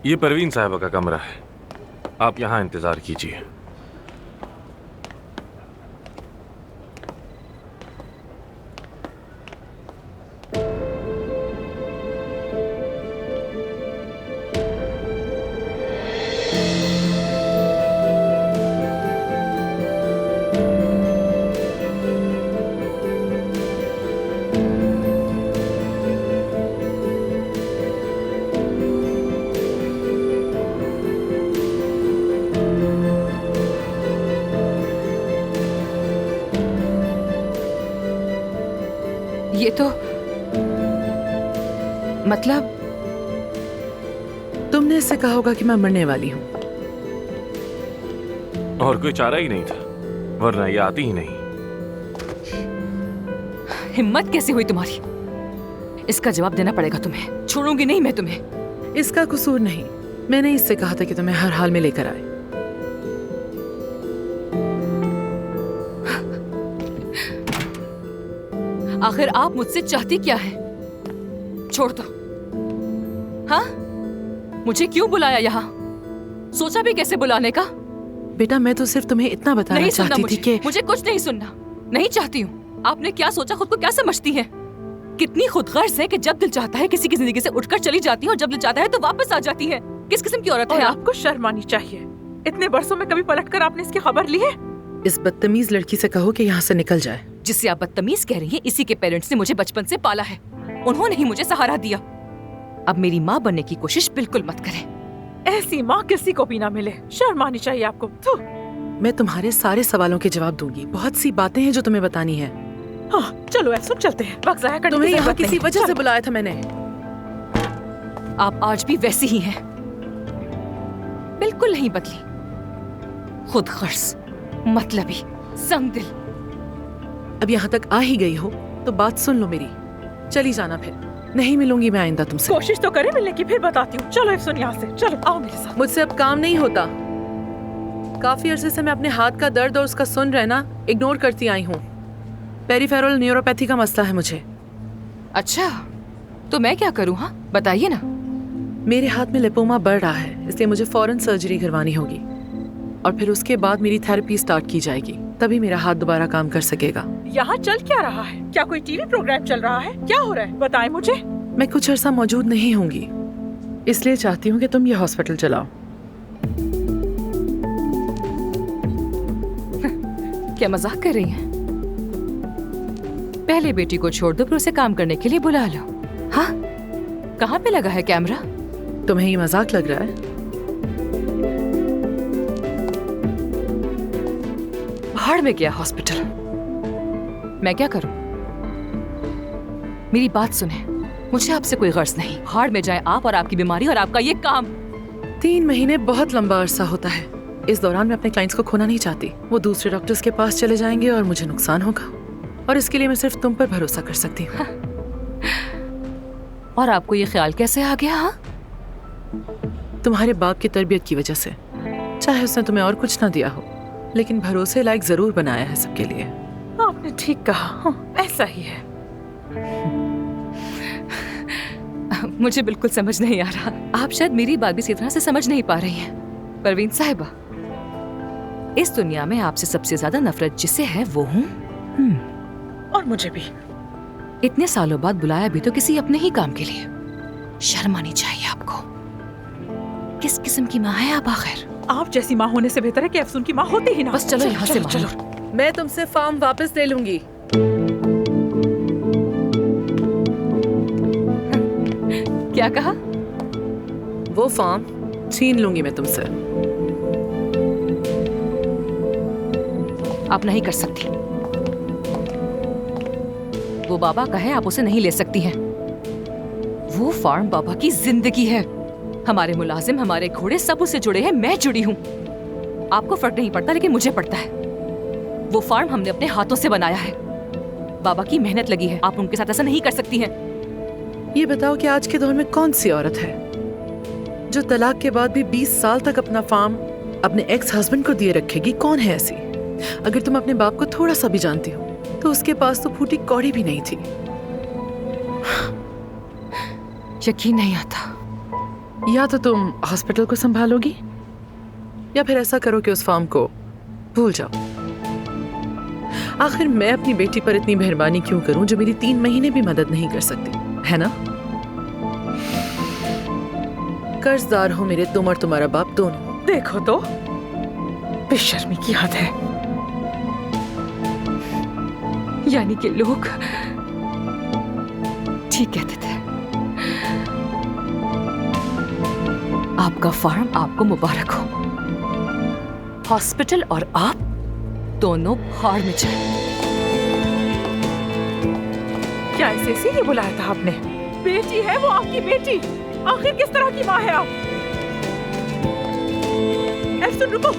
ये परवीन साहिबा का कमरा है, आप यहाँ इंतजार कीजिए। ये तो मतलब तुमने इससे कहा होगा कि मैं मरने वाली हूँ। और कोई चारा ही नहीं था, वरना ये आती ही नहीं। हिम्मत कैसे हुई तुम्हारी? इसका जवाब देना पड़ेगा तुम्हें, छोड़ूंगी नहीं मैं तुम्हें। इसका कसूर नहीं, मैंने इससे कहा था कि तुम्हें हर हाल में लेकर आए। आखिर आप मुझसे चाहती क्या है? छोड़ दो। हाँ, मुझे क्यों बुलाया यहाँ? सोचा भी कैसे बुलाने का? बेटा मैं तो सिर्फ तुम्हें इतना बताना नहीं सुनना चाहती थी कि मुझे कुछ नहीं सुनना, नहीं चाहती हूँ। आपने क्या सोचा, खुद को क्या समझती है? कितनी खुदगर्ज है कि जब दिल चाहता है किसी की जिंदगी से उठकर चली जाती है और जब दिल चाहता है तो वापस आ जाती है। किस किस्म की औरत है आप? आपको शर्म आनी चाहिए। इतने बरसों में कभी पलटकर आपने इसकी खबर ली है? इस बदतमीज लड़की से कहो कि यहाँ से निकल जाए। जिसे आप बदतमीज कह रही हैं, इसी के पेरेंट्स ने मुझे बचपन से पाला है। उन्होंने ही मुझे सहारा दिया। अब मेरी माँ बनने की कोशिश बिल्कुल मत करें। ऐसी माँ किसी को भी ना मिले। शर्म आनी चाहिए आपको। थू। मैं तुम्हारे सारे सवालों के जवाब दूंगी। बहुत सी बातें हैं जो तुम्हें बतानी है। हाँ, चलो ऐसा चलते हैं। वक्त जाया करने तुम्हें की यहाँ जरूरत किसी नहीं। वजह से चलो। बुलाया था मैंने। आप आज भी वैसी ही हैं, बिल्कुल नहीं बदली। खुदगर्ज, मतलबी, संगदिल। अब यहाँ तक आ ही गई हो तो बात सुन लो मेरी। चली जाना फिर, नहीं मिलूंगी मैं आइंदा तुमसे। कोशिश तो करे मिलने की, फिर बताती हूँ। चलो सुन यहाँ से, चलो आओ मेरे साथ। मुझसे अब काम नहीं होता। काफी अरसे से मैं अपने हाथ का दर्द और उसका सुन रहना इग्नोर करती आई हूँ। पेरिफेरल न्यूरोपैथी का मसला है मुझे। अच्छा, तो मैं क्या करूँ? हाँ बताइए ना। मेरे हाथ में लिपोमा बढ़ रहा है, इसलिए मुझे फौरन सर्जरी करवानी होगी और फिर उसके बाद मेरी थेरेपी स्टार्ट की जाएगी, तभी मेरा हाथ दोबारा काम कर सकेगा। यहाँ चल क्या रहा है? क्या कोई टीवी प्रोग्राम चल रहा है? क्या हो रहा है बताएं मुझे। मैं कुछ अरसा मौजूद नहीं होंगी, इसलिए चाहती हूँ कि तुम ये हॉस्पिटल चलाओ। क्या मजाक कर रही हैं? पहले बेटी को छोड़ दो, फिर उसे काम करने के लिए बुला लो। हाँ, कहाँ पे लगा है कैमरा? तुम्हें ये मजाक लग रहा है? भाड़ में गया हॉस्पिटल। मैं क्या करूं? मेरी बात सुने, मुझे आपसे कोई गर्ज नहीं। भाड़ में जाए आप और आपकी बीमारी और आपका ये काम। 3 महीने बहुत लंबा अरसा होता है। इस दौरान मैं अपने क्लाइंट्स को खोना नहीं चाहती। वो दूसरे डॉक्टर्स के पास चले जाएंगे और मुझे नुकसान होगा, और इसके लिए मैं सिर्फ तुम पर भरोसा कर सकती हूँ। और आपको ये ख्याल कैसे आ गया? हाँ, तुम्हारे बाप की तरबियत की वजह से। चाहे उसने तुम्हें और कुछ ना दिया हो, लेकिन भरोसे लायक जरूर बनाया है सबके लिए। आपने ठीक कहा। हाँ, ऐसा ही है। मुझे बिल्कुल समझ नहीं आ रहा। आप शायद मेरी बात भी इसी तरह से समझ नहीं पा रही हैं। परवीन साहिबा, इस दुनिया में आपसे सबसे ज्यादा नफरत जिसे है वो हूँ। और मुझे भी। इतने सालों बाद बुलाया भी तो किसी अपने ही काम के लिए। शर्म आनी चाहिए आपको। किस किस्म की माँ है आप आखिर? आप जैसी माँ होने से बेहतर है कि अफसून की माँ होती ही ना। बस चलो यहाँ से चलो। मैं तुमसे फार्म वापस ले लूंगी। क्या कहा? वो फार्म छीन लूंगी मैं तुमसे। आप नहीं कर सकती। वो बाबा का है, आप उसे नहीं ले सकती हैं। वो फार्म बाबा की जिंदगी है। हमारे मुलाजिम, हमारे घोड़े सब उससे जुड़े हैं, मैं जुड़ी हूँ। आपको फर्क नहीं पड़ता, लेकिन मुझे पड़ता है। वो फार्म हमने अपने हाथों से बनाया है। बाबा की मेहनत लगी है, आप उनके साथ ऐसा नहीं कर सकती हैं। ये बताओ कि आज के दौर में कौन सी औरत है जो तलाक के बाद भी 20 साल तक अपना फार्म अपने एक्स हस्बैंड को दिए रखेगी? कौन है ऐसी? अगर तुम अपने बाप को थोड़ा सा भी जानती हो तो उसके पास तो फूटी कौड़ी भी नहीं थी। यकीन नहीं आता। या तो तुम हॉस्पिटल को संभालोगी या फिर ऐसा करो कि उस फार्म को भूल जाओ। आखिर मैं अपनी बेटी पर इतनी मेहरबानी क्यों करूं जो मेरी 3 महीने भी मदद नहीं कर सकती, है ना? कर्जदार हो मेरे तुम और तुम्हारा बाप दोनों। देखो तो, बेशर्मी की हद है। यानी कि लोग ठीक कहते थे। आपका फार्म आपको मुबारक हो। हॉस्पिटल और आप दोनों भाड़ में जाए। क्या ऐसे इसीलिए बुलाया था आपने? बेटी है वो आपकी बेटी। आखिर किस तरह की माँ है आप? सुन रुको।